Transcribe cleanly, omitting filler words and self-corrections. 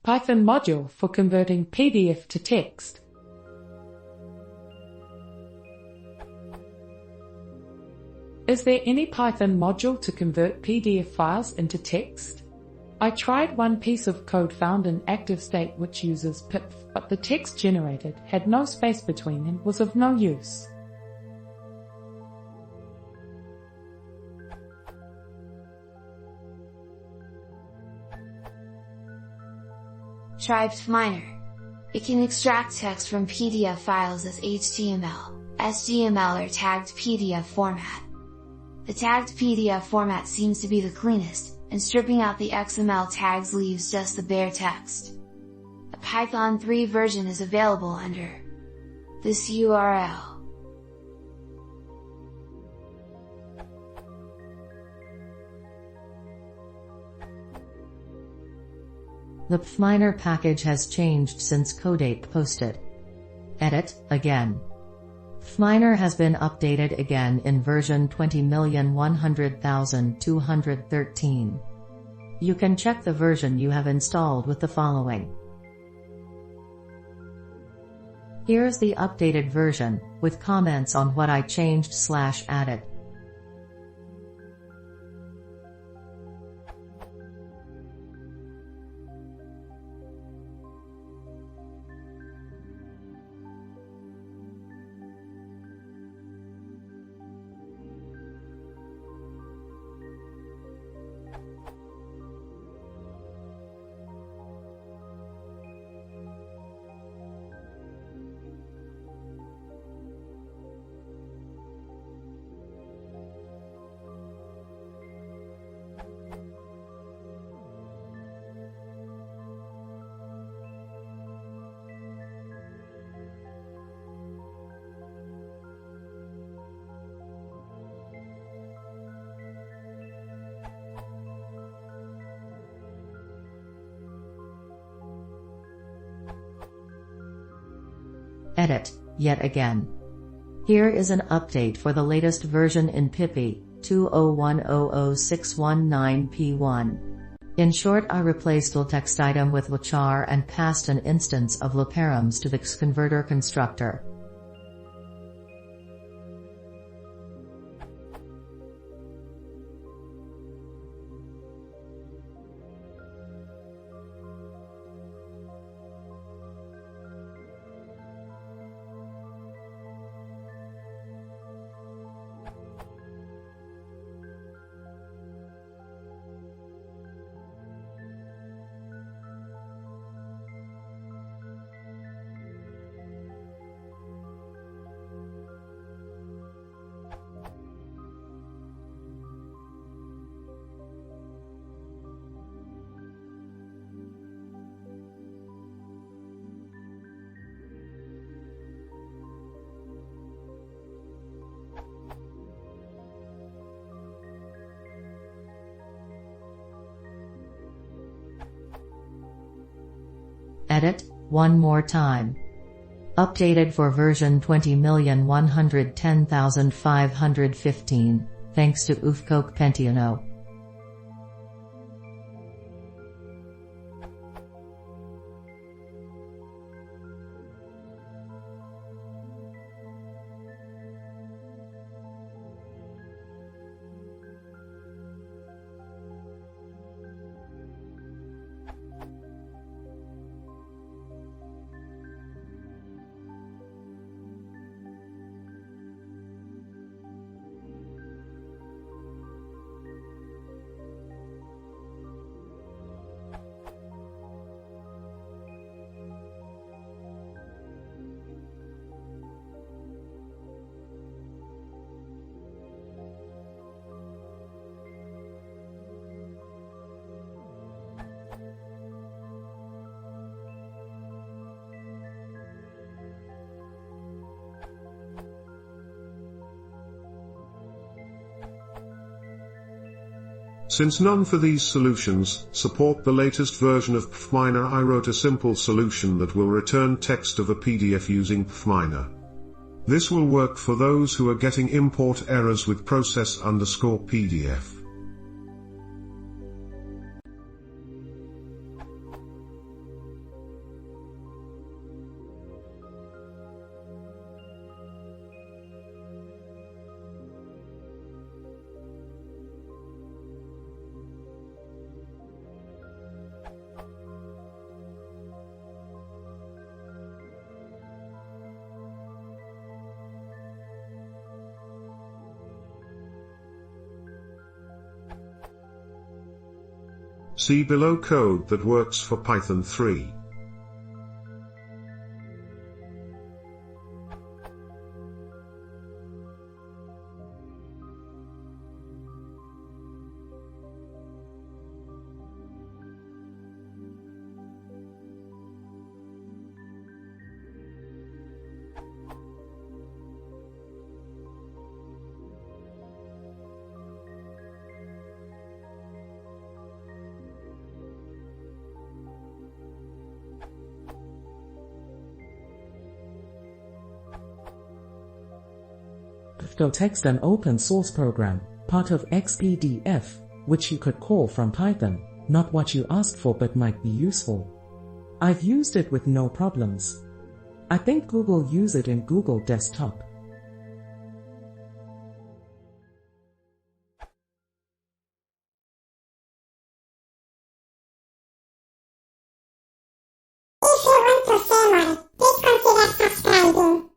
Python module for converting PDF to text. Is there any Python module to convert PDF files into text? I tried one piece of code found in ActiveState which uses pip, but the text generated had no space between and was of no use. Try pfminer. It can extract text from PDF files as HTML, SGML or tagged PDF format. The tagged PDF format seems to be the cleanest, and stripping out the XML tags leaves just the bare text. A Python 3 version is available under this URL. The pfminer package has changed since Codate posted. Edit, again. Pfminer has been updated again in version 20,100,213. You can check the version you have installed with the following. Here's the updated version, with comments on what I changed/added. Edit, yet again. Here is an update for the latest version in Pippy, 201006119P1. In short, I replaced LTextItem with lchar and passed an instance of lparams to the xconverter constructor. Edit, one more time. Updated for version 20,110,515, thanks to Ufcoke Pentiano. Since none for these solutions support the latest version of pfminer, I wrote a simple solution that will return text of a PDF using pfminer. This will work for those who are getting import errors with process_PDF. See below code that works for Python 3. Text an open source program, part of XPDF, which you could call from Python, not what you asked for but might be useful. I've used it with no problems. I think Google use it in Google Desktop. If you want to see more, please consider subscribing.